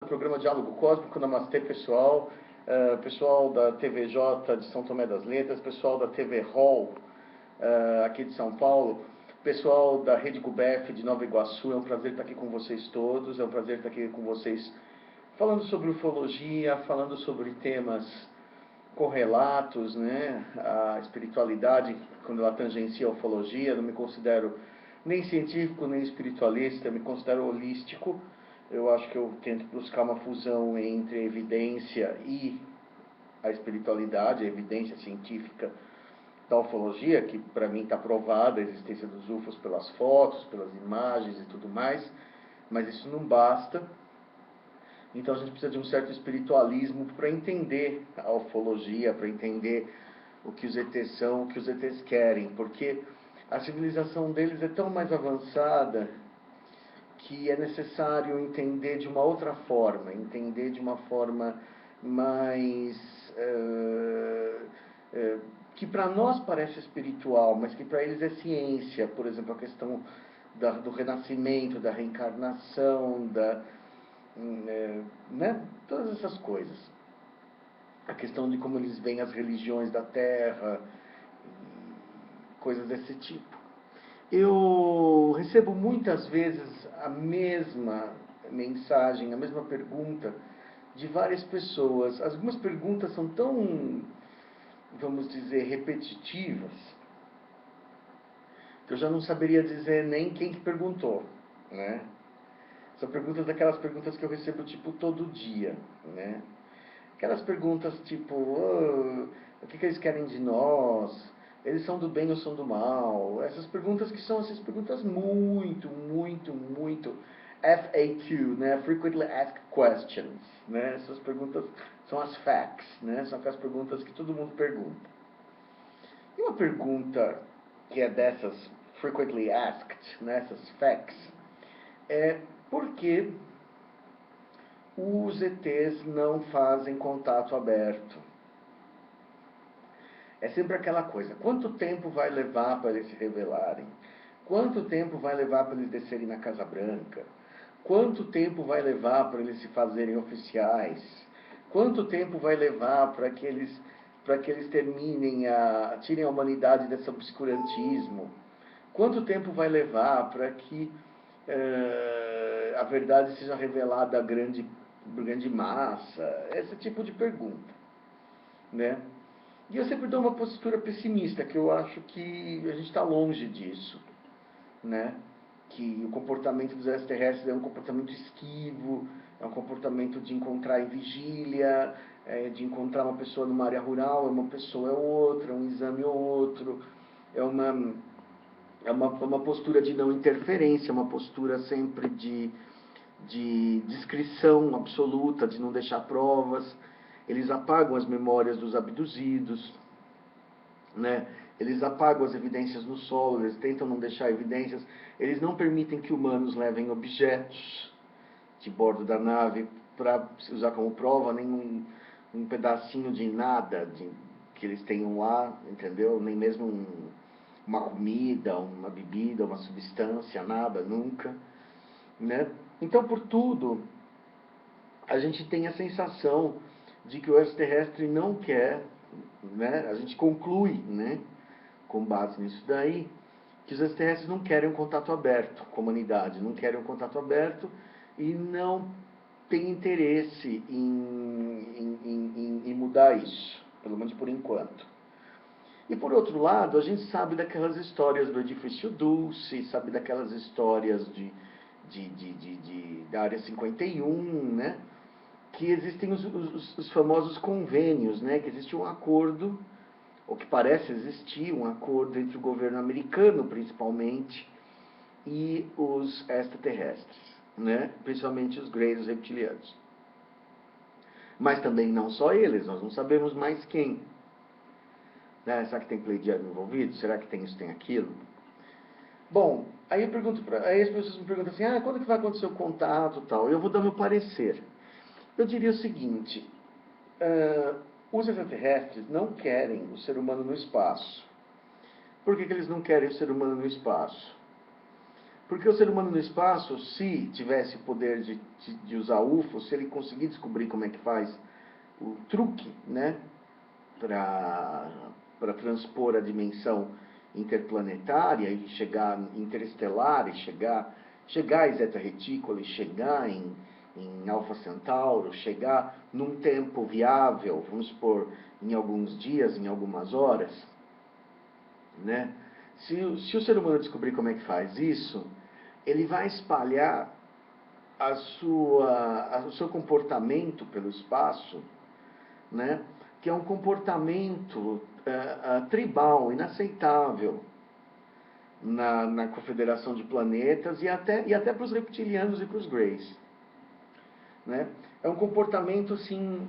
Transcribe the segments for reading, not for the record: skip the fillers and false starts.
programa Diálogo Cósmico. Namastê, pessoal. Pessoal da TVJ de São Tomé das Letras, pessoal da TV Hall aqui de São Paulo, pessoal da Rede Gubef de Nova Iguaçu. É um prazer estar aqui com vocês todos, é um prazer estar aqui com vocês falando sobre ufologia, falando sobre temas correlatos, né? A espiritualidade, quando ela tangencia a ufologia. Não me considero nem científico, nem espiritualista, me considero holístico. Eu acho que eu tento buscar uma fusão entre a evidência e a espiritualidade, a evidência científica da ufologia, que para mim está provada a existência dos UFOs pelas fotos, pelas imagens e tudo mais, mas isso não basta. Então a gente precisa de um certo espiritualismo para entender a ufologia, para entender o que os ETs são, o que os ETs querem, porque a civilização deles é tão mais avançada que é necessário entender de uma outra forma, entender de uma forma mais que para nós parece espiritual, mas que para eles é ciência. Por exemplo, a questão do renascimento, da reencarnação, né? Todas essas coisas. A questão de como eles veem as religiões da Terra, coisas desse tipo. Eu recebo muitas vezes a mesma mensagem, a mesma pergunta de várias pessoas. Algumas perguntas são tão, vamos dizer, repetitivas, que eu já não saberia dizer nem quem que perguntou, né? São perguntas daquelas perguntas que eu recebo tipo todo dia, né? Aquelas perguntas tipo, o que eles querem de nós? Eles são do bem ou são do mal? Essas perguntas que são essas perguntas muito FAQ, né? Frequently Asked Questions, né? Essas perguntas são as facts, né? São aquelas perguntas que todo mundo pergunta. E uma pergunta que é dessas Frequently Asked, né? Essas facts, é por que os ETs não fazem contato aberto? É sempre aquela coisa, quanto tempo vai levar para eles se revelarem? Quanto tempo vai levar para eles descerem na Casa Branca? Quanto tempo vai levar para eles se fazerem oficiais? Quanto tempo vai levar para que eles tirem a humanidade desse obscurantismo? Quanto tempo vai levar para que a verdade seja revelada à grande massa? Esse tipo de pergunta, né? E eu sempre dou uma postura pessimista, que eu acho que a gente está longe disso, né? Que o comportamento dos extraterrestres é um comportamento esquivo, é um comportamento de encontrar em vigília, de encontrar uma pessoa numa área rural, uma pessoa é outra, um exame é outro, é uma postura de não interferência, uma postura sempre de discrição absoluta, de não deixar provas. Eles apagam as memórias dos abduzidos, né? Eles apagam as evidências no solo, eles tentam não deixar evidências, eles não permitem que humanos levem objetos de bordo da nave para usar como prova, nem um pedacinho de nada que eles tenham lá, entendeu? Nem mesmo uma comida, uma bebida, uma substância, nada, nunca, né? Então, por tudo, a gente tem a sensação de que o extraterrestre não quer, né? A gente conclui, né, com base nisso daí, que os extraterrestres não querem um contato aberto com a humanidade, não querem um contato aberto e não têm interesse em mudar isso, pelo menos por enquanto. E por outro lado, a gente sabe daquelas histórias do Edifício Dulce, sabe daquelas histórias da Área 51, né? Que existem os famosos convênios, né? Que existe um acordo, ou que parece existir um acordo entre o governo americano, principalmente, e os extraterrestres, né? Principalmente os Greys, os reptilianos. Mas também não só eles, nós não sabemos mais quem. Né? Será que tem pleidiano envolvido? Será que tem isso, tem aquilo? Bom, aí as pessoas me perguntam assim, quando que vai acontecer o contato e tal? Eu vou dar meu parecer. Eu diria o seguinte, os extraterrestres não querem o ser humano no espaço. Por que eles não querem o ser humano no espaço? Porque o ser humano no espaço, se tivesse o poder de usar UFO, se ele conseguir descobrir como é que faz o truque, né, para transpor a dimensão interplanetária e chegar interestelar, e chegar em Zeta Reticuli, chegar em Alpha Centauro, chegar num tempo viável, vamos supor, em alguns dias, em algumas horas, né? Se o ser humano descobrir como é que faz isso, ele vai espalhar o seu comportamento pelo espaço, né? Que é um comportamento tribal, inaceitável na Confederação de Planetas e até para os reptilianos e para os Greys, né? É um comportamento assim,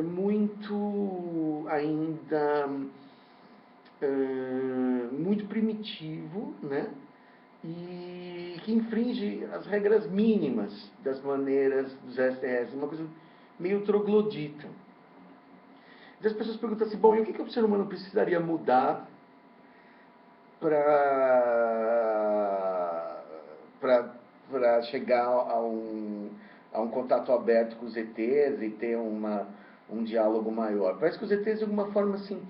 muito ainda muito primitivo, né? E que infringe as regras mínimas das maneiras dos STS, uma coisa meio troglodita. E as pessoas perguntam assim, bom, e o que o ser humano precisaria mudar para chegar a um contato aberto com os ETs e ter um diálogo maior? Parece que os ETs, de alguma forma, assim,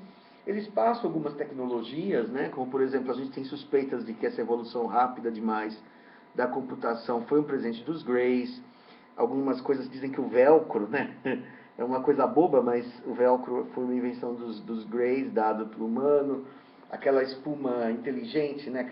eles passam algumas tecnologias, né? Como, por exemplo, a gente tem suspeitas de que essa evolução rápida demais da computação foi um presente dos Greys. Algumas coisas dizem que o velcro, né? É uma coisa boba, mas o velcro foi uma invenção dos Greys, dado pelo humano. Aquela espuma inteligente, né?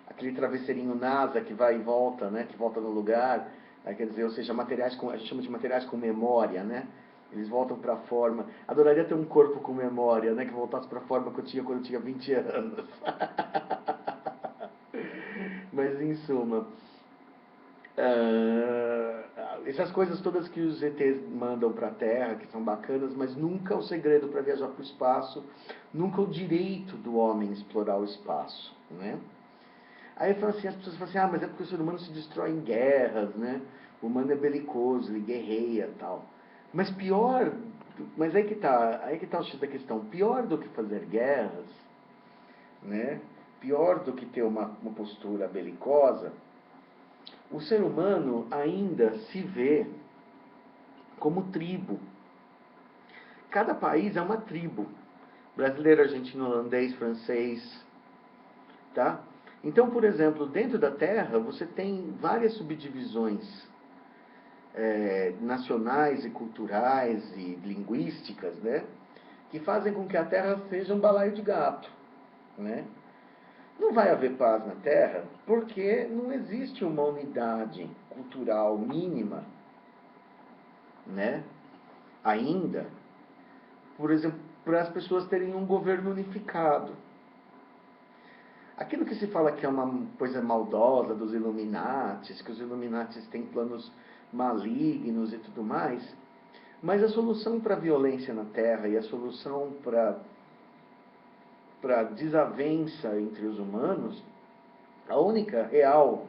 Aquele travesseirinho NASA que vai e volta, né? Que volta no lugar. Quer dizer, ou seja, materiais a gente chama de materiais com memória, né? Eles voltam para a forma. Adoraria ter um corpo com memória, né? Que voltasse para a forma que eu tinha quando eu tinha 20 anos. Mas, em suma, essas coisas todas que os ETs mandam para a Terra, que são bacanas, mas nunca o segredo para viajar para o espaço, nunca o direito do homem explorar o espaço, né? Aí falo assim, as pessoas falam assim, mas é porque o ser humano se destrói em guerras, né? O humano é belicoso, ele guerreia e tal. Mas pior, mas aí que tá o X da questão, pior do que fazer guerras, né? Pior do que ter uma postura belicosa, o ser humano ainda se vê como tribo. Cada país é uma tribo. Brasileiro, argentino, holandês, francês, tá? Então, por exemplo, dentro da Terra, você tem várias subdivisões nacionais e culturais e linguísticas, né? Que fazem com que a Terra seja um balaio de gato, né? Não vai haver paz na Terra porque não existe uma unidade cultural mínima, né? Ainda, por exemplo, para as pessoas terem um governo unificado. Aquilo que se fala que é uma coisa maldosa dos Illuminatis, que os Illuminatis têm planos malignos e tudo mais, mas a solução para a violência na Terra e a solução para a desavença entre os humanos, a única real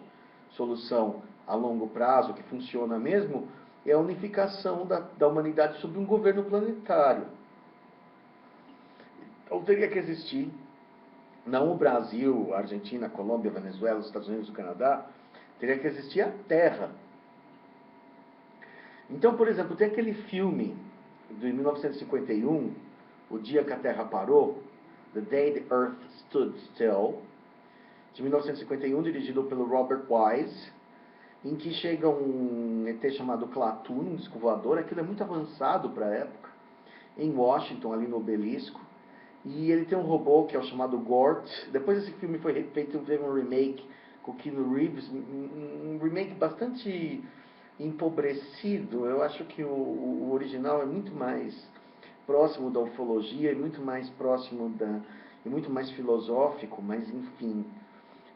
solução a longo prazo, que funciona mesmo, é a unificação da humanidade sob um governo planetário. Então teria que existir, não o Brasil, a Argentina, a Colômbia, a Venezuela, os Estados Unidos, o Canadá, teria que existir a Terra. Então, por exemplo, tem aquele filme de 1951, O Dia que a Terra Parou, The Day the Earth Stood Still, de 1951, dirigido pelo Robert Wise, em que chega um ET chamado Klaatu, um disco voador. Aquilo é muito avançado para a época, em Washington, ali no Obelisco. E ele tem um robô que é o chamado Gort. Depois esse filme foi feito, teve um remake com o Keanu Reeves, um remake bastante empobrecido. Eu acho que o original é muito mais próximo da ufologia e muito mais próximo e muito mais filosófico, mas enfim,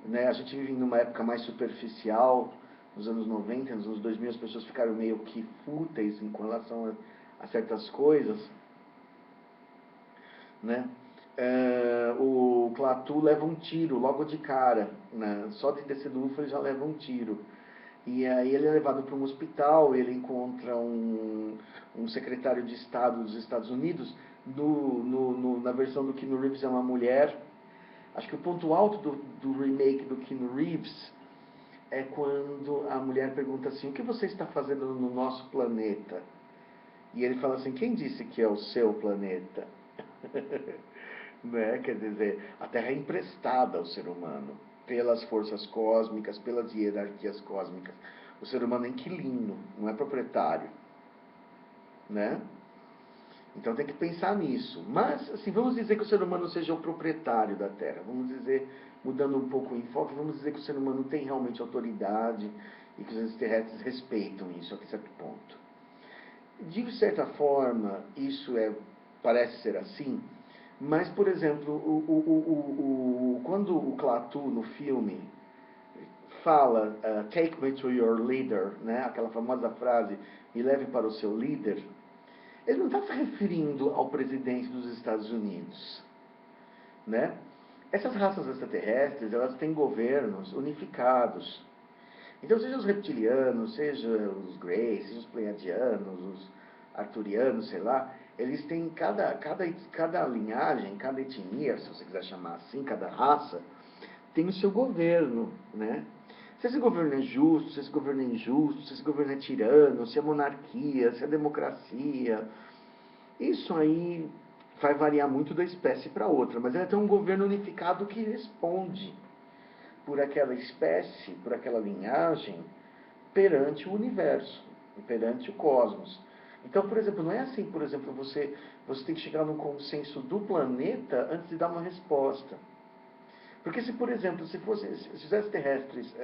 né, a gente vive numa época mais superficial. Nos anos 90, nos anos 2000, as pessoas ficaram meio que fúteis em relação a certas coisas, né? O Klaatu leva um tiro logo de cara, né? Só de descer do UFO ele já leva um tiro. E aí ele é levado para um hospital, ele encontra um secretário de Estado dos Estados Unidos, na versão do Keanu Reeves é uma mulher. Acho que o ponto alto do remake do Keanu Reeves é quando a mulher pergunta assim, o que você está fazendo no nosso planeta? E ele fala assim, quem disse que é o seu planeta? Né? Quer dizer, a Terra é emprestada ao ser humano, pelas forças cósmicas, pelas hierarquias cósmicas. O ser humano é inquilino, não é proprietário. Né? Então tem que pensar nisso. Mas, assim, vamos dizer que o ser humano seja o proprietário da Terra. Vamos dizer, mudando um pouco o enfoque, vamos dizer que o ser humano tem realmente autoridade e que os extraterrestres respeitam isso a certo ponto. De certa forma, parece ser assim, mas, por exemplo, quando o Klaatu, no filme, fala take me to your leader, né? Aquela famosa frase, me leve para o seu líder, ele não está se referindo ao presidente dos Estados Unidos, né? Essas raças extraterrestres, elas têm governos unificados. Então, seja os reptilianos, seja os Greys, seja os Pleiadianos, os Arturianos, sei lá, eles têm cada linhagem, cada etnia, se você quiser chamar assim, cada raça, tem o seu governo, né? Se esse governo é justo, se esse governo é injusto, se esse governo é tirano, se é monarquia, se é democracia, isso aí vai variar muito da espécie para outra, mas ele tem um governo unificado que responde por aquela espécie, por aquela linhagem, perante o universo, perante o cosmos. Então, por exemplo, não é assim, por exemplo, você tem que chegar num consenso do planeta antes de dar uma resposta. Porque se, por exemplo, se os extraterrestres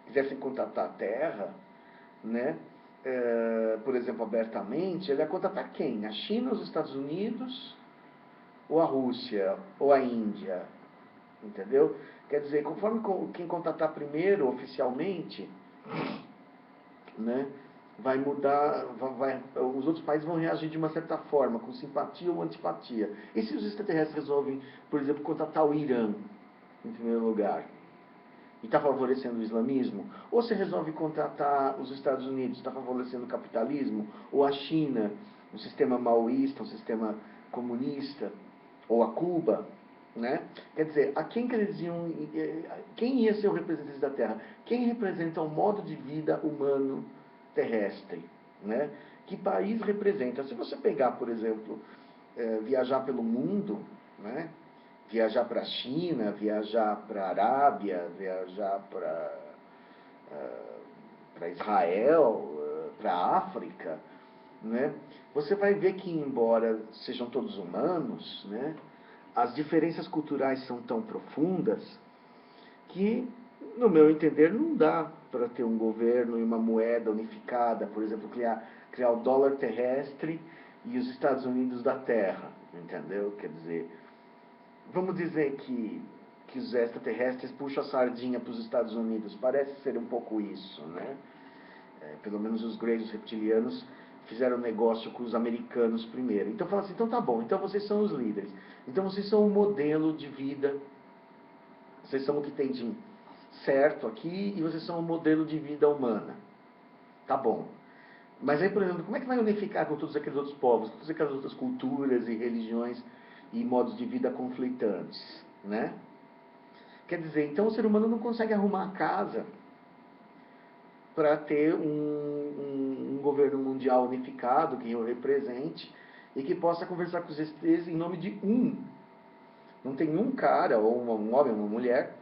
quisessem contatar a Terra, né, por exemplo, abertamente, ele ia contatar quem? A China, os Estados Unidos, ou a Rússia, ou a Índia, entendeu? Quer dizer, conforme quem contatar primeiro, oficialmente, né, vai mudar, os outros países vão reagir de uma certa forma, com simpatia ou antipatia. E se os extraterrestres resolvem, por exemplo, contatar o Irã, em primeiro lugar, e está favorecendo o islamismo? Ou se resolve contratar os Estados Unidos, está favorecendo o capitalismo? Ou a China, um sistema maoísta, um sistema comunista? Ou a Cuba? Né? Quer dizer, a quem quem ia ser o representante da Terra? Quem representa o modo de vida humano terrestre? Né? Que país representa? Se você pegar, por exemplo, viajar pelo mundo, né? Viajar para a China, viajar para a Arábia, viajar para Israel, para a África, né? Você vai ver que, embora sejam todos humanos, né, as diferenças culturais são tão profundas que, no meu entender, não dá para ter um governo e uma moeda unificada, por exemplo, criar o dólar terrestre e os Estados Unidos da Terra, entendeu? Quer dizer, vamos dizer que os extraterrestres puxam a sardinha para os Estados Unidos. Parece ser um pouco isso, né? Pelo menos os Greys, os reptilianos, fizeram negócio com os americanos primeiro. Então fala assim, então tá bom, então vocês são os líderes. Então vocês são o modelo de vida. Vocês são o que tem de certo aqui e vocês são o modelo de vida humana. Tá bom. Mas aí, por exemplo, como é que vai unificar com todos aqueles outros povos, todas aquelas outras culturas e religiões e modos de vida conflitantes, né? Quer dizer, então o ser humano não consegue arrumar a casa para ter um governo mundial unificado que o represente e que possa conversar com os ETs em nome de um. Não tem um cara, ou um homem, ou uma mulher,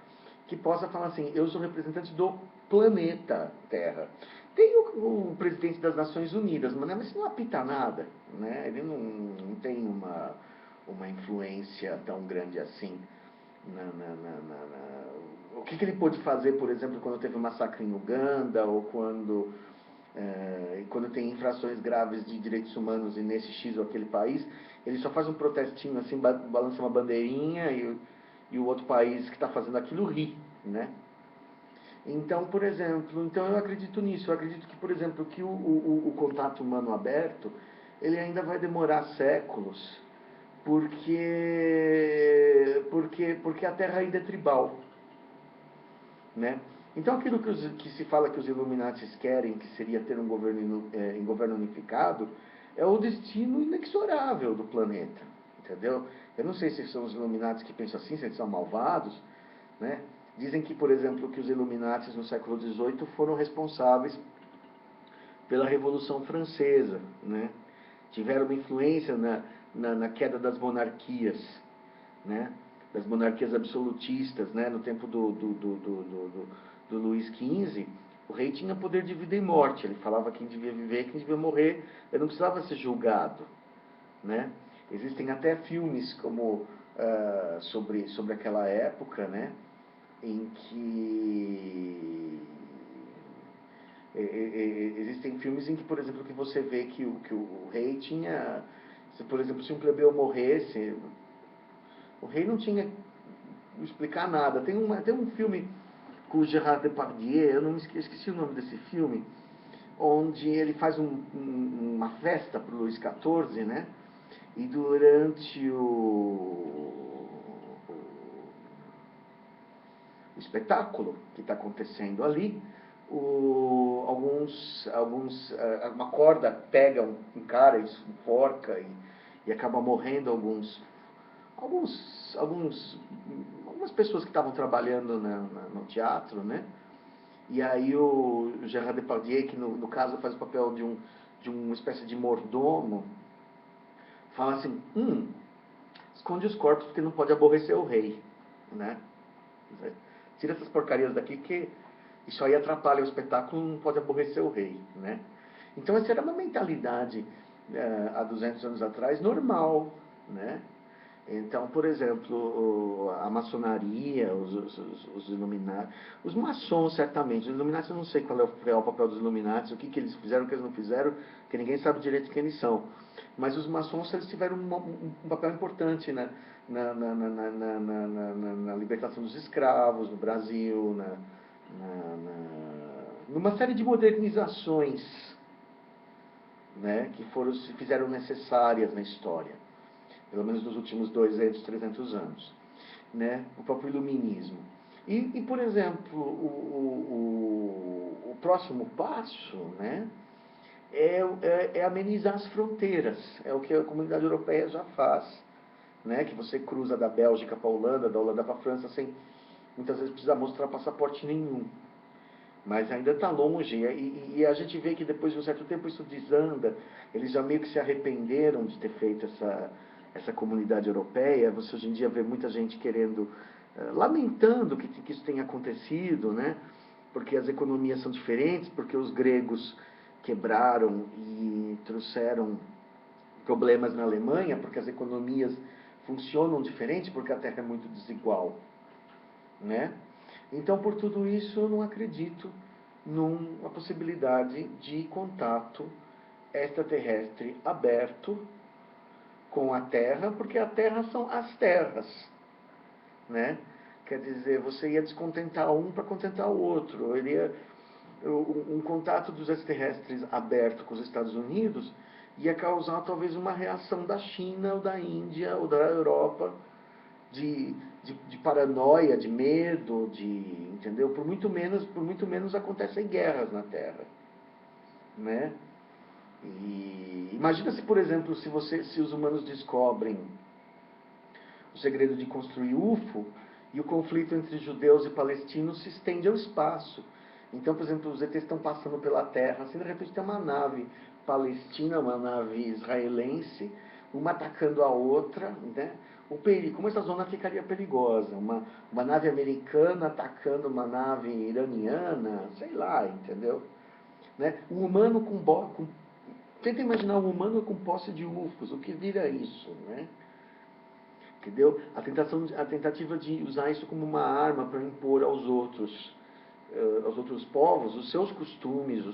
que possa falar assim, eu sou representante do planeta Terra. Tem o presidente das Nações Unidas, mas isso não apita nada, né? Ele não tem uma influência tão grande assim. O que ele pôde fazer, por exemplo, quando teve um massacre em Uganda, ou quando tem infrações graves de direitos humanos nesse X ou aquele país, ele só faz um protestinho assim, balança uma bandeirinha e o outro país que está fazendo aquilo ri, né? Então, por exemplo, então eu acredito nisso. Eu acredito que, por exemplo, que o contato humano aberto, ele ainda vai demorar séculos, porque a Terra ainda é tribal, né? Então, aquilo que se fala que os Illuminatis querem, que seria ter um governo unificado, é o destino inexorável do planeta, entendeu? Eu não sei se são os Illuminati que pensam assim, se eles são malvados, né? Dizem que, por exemplo, que os Illuminati no século XVIII foram responsáveis pela Revolução Francesa, né? Tiveram uma influência na queda das monarquias, né? Das monarquias absolutistas, né? No tempo do Luís XV, o rei tinha poder de vida e morte. Ele falava quem devia viver, quem devia morrer. Ele não precisava ser julgado, né? Existem até filmes como sobre aquela época, né? Em que existem filmes em que, por exemplo, que você vê que o rei tinha, se, por exemplo, se um plebeu morresse, o rei não tinha que explicar nada. Tem um filme com o Gerard Depardieu, eu não me esqueci o nome desse filme, onde ele faz uma festa para o Luís XIV, né? E durante o espetáculo que está acontecendo ali, uma corda pega um cara e enforca e acaba morrendo algumas pessoas que estavam trabalhando no teatro, né? E aí o Gerard Depardieu, que no caso faz o papel de uma espécie de mordomo, fala assim, esconde os corpos porque não pode aborrecer o rei, né? Tira essas porcarias daqui que isso aí atrapalha o espetáculo, não pode aborrecer o rei, né? Então essa era uma mentalidade há 200 anos atrás normal, né? Então, por exemplo, a maçonaria, os Illuminati, os maçons certamente, os Illuminati eu não sei qual é o real papel dos Illuminati, o que eles fizeram, o que eles não fizeram, que ninguém sabe direito quem eles são. Mas os maçons eles tiveram um papel importante na libertação dos escravos no Brasil, numa série de modernizações, né, que se fizeram necessárias na história, pelo menos nos últimos 200, 300 anos, né, o próprio iluminismo. E por exemplo, o próximo passo, né, é amenizar as fronteiras, é o que a comunidade europeia já faz, né, que você cruza da Bélgica para a Holanda, da Holanda para a França, sem muitas vezes precisar mostrar passaporte nenhum. Mas ainda está longe, e a gente vê que depois de um certo tempo isso desanda, eles já meio que se arrependeram de ter feito essa comunidade europeia. Você hoje em dia vê muita gente querendo, lamentando que isso tenha acontecido, né? Porque as economias são diferentes, porque os gregos quebraram e trouxeram problemas na Alemanha, porque as economias funcionam diferente, porque a terra é muito desigual, né? Então, por tudo isso, eu não acredito numa possibilidade de contato extraterrestre aberto com a Terra, porque a Terra são as terras, né? Quer dizer, você ia descontentar um para contentar o outro. Um contato dos extraterrestres aberto com os Estados Unidos ia causar talvez uma reação da China ou da Índia ou da Europa de paranoia, de medo, entendeu? Por muito menos acontecem guerras na Terra, né? E imagina se, por exemplo, se os humanos descobrem o segredo de construir UFO e o conflito entre judeus e palestinos se estende ao espaço. Então, por exemplo, os ETs estão passando pela Terra, assim, de repente tem uma nave palestina, uma nave israelense, uma atacando a outra, né? Como essa zona ficaria perigosa? Uma nave americana atacando uma nave iraniana, sei lá, entendeu? Né? Um humano tenta imaginar um humano com posse de UFOs, o que vira isso, né? Entendeu? A tentativa de usar isso como uma arma para impor aos outros povos os seus costumes,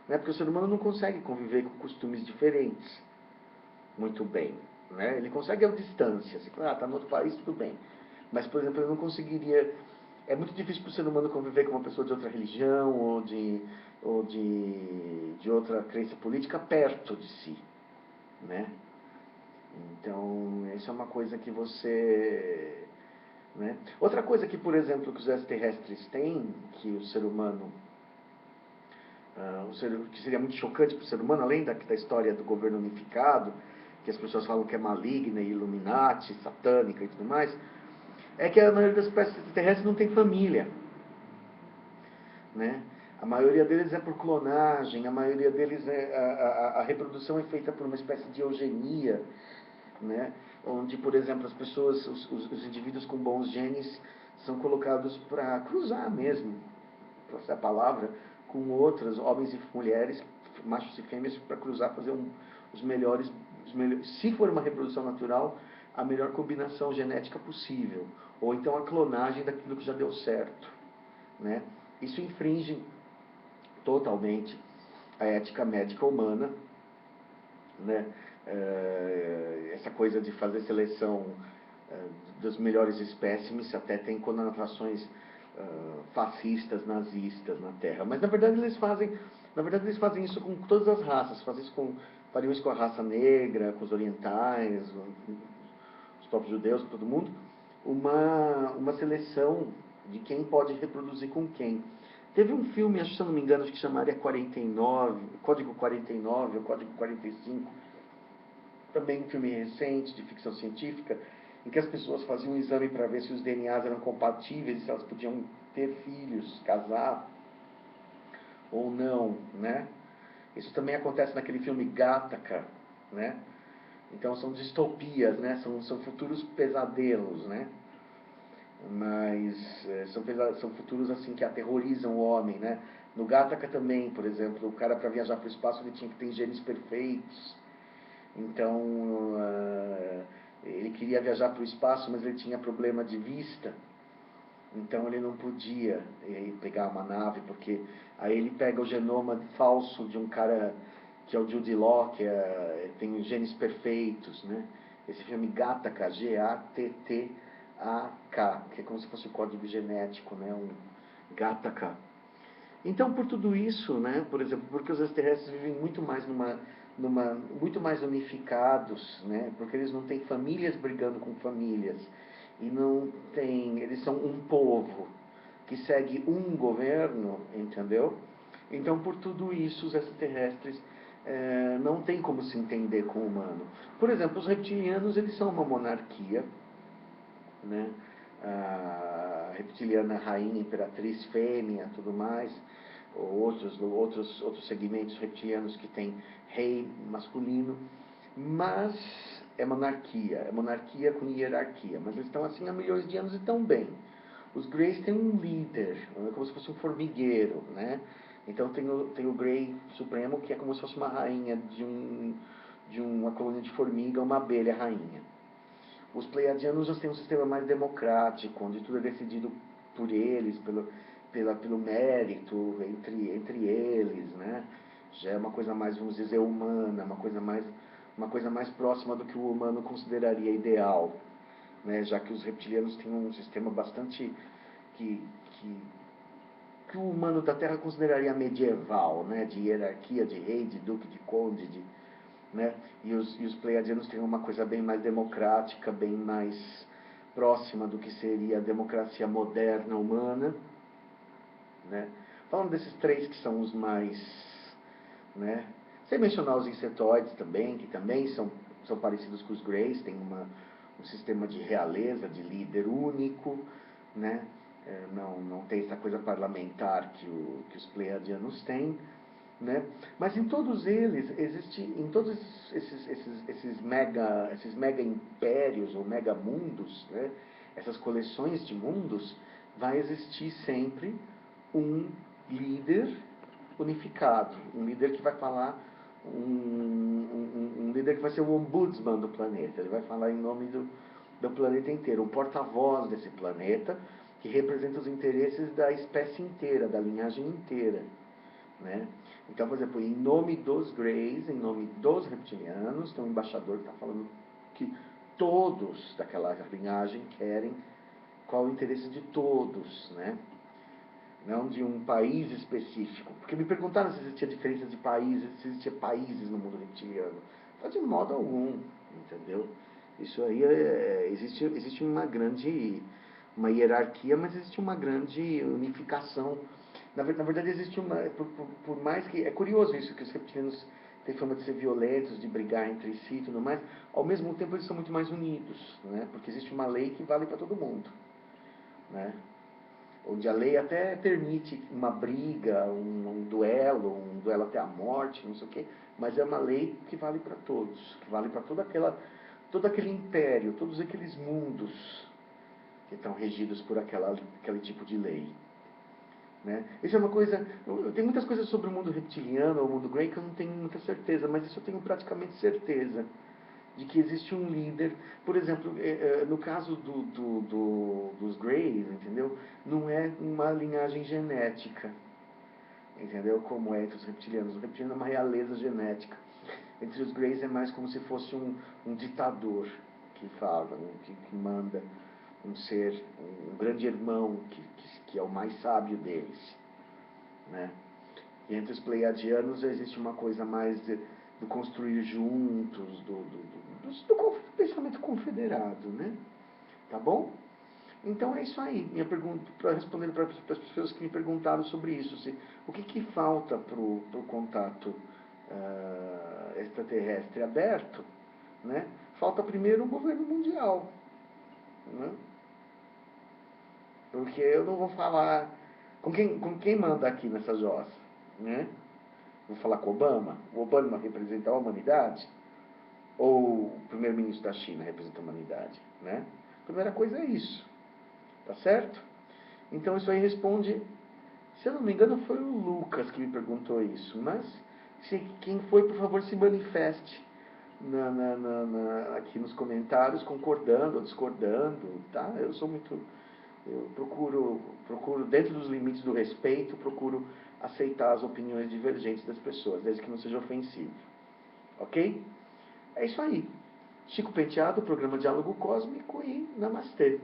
né? Porque o ser humano não consegue conviver com costumes diferentes muito bem, né? Ele consegue a distância, assim, está no outro país, tudo bem. Mas, por exemplo, ele não conseguiria. É muito difícil para o ser humano conviver com uma pessoa de outra religião ou de outra crença política perto de si, né? Então, isso é uma coisa que você... Né? Outra coisa que, por exemplo, que os extraterrestres têm, que o ser humano... que seria muito chocante para o ser humano, além da história do governo unificado, que as pessoas falam que é maligna, Illuminati, satânica e tudo mais, é que a maioria das espécies extraterrestres não tem família, né? A maioria deles é por clonagem, a maioria deles a reprodução é feita por uma espécie de eugenia, né? Onde, por exemplo, as pessoas, os indivíduos com bons genes são colocados para cruzar mesmo, para essa palavra, com outras, homens e mulheres, machos e fêmeas, para cruzar, fazer os melhores, se for uma reprodução natural, a melhor combinação genética possível, ou então a clonagem daquilo que já deu certo, né? Isso infringe totalmente a ética médica humana, né? Essa coisa de fazer seleção dos melhores espécimes até tem conotações fascistas, nazistas na Terra, mas na verdade eles fazem isso com todas as raças, fariam isso com a raça negra, com os orientais, os próprios judeus, com todo mundo, uma seleção de quem pode reproduzir com quem. Teve um filme, acho, se eu não me engano, acho que chamaria 49, Código 49 ou Código 45, também um filme recente de ficção científica, em que as pessoas faziam um exame para ver se os DNAs eram compatíveis, se elas podiam ter filhos, casar ou não, né? Isso também acontece naquele filme Gattaca, né? Então são distopias, né? São futuros pesadelos, né? Mas são futuros assim que aterrorizam o homem, né? No Gattaca também, por exemplo, o cara para viajar para o espaço ele tinha que ter genes perfeitos. Então ele queria viajar para o espaço, mas ele tinha problema de vista. Então ele não podia pegar uma nave, porque aí ele pega o genoma falso de um cara que é o Jude Law, que tem os genes perfeitos, né? Esse filme Gattaca, Gattaca, que é como se fosse o código genético, né? Um Gattaca. Então, por tudo isso, né? Por exemplo, porque os extraterrestres vivem muito mais muito mais unificados, né? Porque eles não têm famílias brigando com famílias e não tem, eles são um povo que segue um governo, entendeu? Então, por tudo isso, os extraterrestres não tem como se entender com o humano. Por exemplo, os reptilianos, eles são uma monarquia, né? A reptiliana rainha, imperatriz, fêmea, tudo mais, ou outros segmentos reptilianos que tem rei masculino, mas é monarquia com hierarquia, mas eles estão assim há milhões de anos e estão bem. Os Greys têm um líder, como se fosse um formigueiro, né? Então tem o Grey Supremo, que é como se fosse uma rainha de uma colônia de formiga, uma abelha rainha. Os Pleiadianos já têm um sistema mais democrático, onde tudo é decidido por eles, pelo mérito entre eles, né? Já é uma coisa mais, vamos dizer, humana, uma coisa mais próxima do que o humano consideraria ideal, né? Já que os reptilianos têm um sistema bastante que o humano da Terra consideraria medieval, né? De hierarquia, de rei, de duque, de conde, né? E os pleiadianos têm uma coisa bem mais democrática, bem mais próxima do que seria a democracia moderna humana, né? Falando desses três que são os mais, né? Sem mencionar os insetoides também, que também são parecidos com os Greys, tem um sistema de realeza, de líder único, né? Não tem essa coisa parlamentar que os pleiadianos têm, né? Mas em todos eles em todos esses mega impérios ou mega mundos, né? Essas coleções de mundos, vai existir sempre um líder unificado, um líder que vai falar, um líder que vai ser o ombudsman do planeta, ele vai falar em nome do planeta inteiro, um porta-voz desse planeta que representa os interesses da espécie inteira, da linhagem inteira, né? Então, por exemplo, em nome dos Greys, em nome dos reptilianos, tem um embaixador que está falando que todos daquela linhagem querem qual o interesse de todos, né? Não de um país específico. Porque me perguntaram se existia diferença de países, se existia países no mundo reptiliano. Não, de modo algum, entendeu? Isso aí existe uma hierarquia, mas existe uma grande unificação. Na verdade existe por mais que, é curioso isso, que os reptilianos têm fama de ser violentos, de brigar entre si e tudo mais, ao mesmo tempo eles são muito mais unidos, né? Porque existe uma lei que vale para todo mundo, né? Onde a lei até permite uma briga, um duelo até a morte, não sei o quê, mas é uma lei que vale para todos, que vale para todo aquele império, todos aqueles mundos que estão regidos por aquele tipo de lei. Né? Isso é uma coisa. Tem muitas coisas sobre o mundo reptiliano ou o mundo Grey que eu não tenho muita certeza, mas isso eu tenho praticamente certeza de que existe um líder. Por exemplo, no caso dos Greys, entendeu? Não é uma linhagem genética, entendeu? Como é entre os reptilianos. O reptiliano é uma realeza genética. Entre os Greys é mais como se fosse um ditador que fala, que manda, um ser, um grande irmão que é o mais sábio deles, né? E entre os pleiadianos existe uma coisa mais do construir juntos, do pensamento confederado, né? Tá bom? Então é isso aí. Minha pergunta, para responder para as pessoas que me perguntaram sobre isso, o que falta para o contato extraterrestre aberto, né? Falta primeiro um governo mundial, né? Porque eu não vou falar com quem manda aqui nessa jossa, né? Vou falar com o Obama representa a humanidade, ou o primeiro-ministro da China representa a humanidade, né? A primeira coisa é isso, tá certo? Então isso aí responde, se eu não me engano foi o Lucas que me perguntou isso, mas quem foi, por favor, se manifeste aqui nos comentários, concordando ou discordando, tá? Eu procuro, dentro dos limites do respeito, procuro aceitar as opiniões divergentes das pessoas, desde que não seja ofensivo. Ok? É isso aí. Chico Penteado, programa Diálogo Cósmico e Namastê.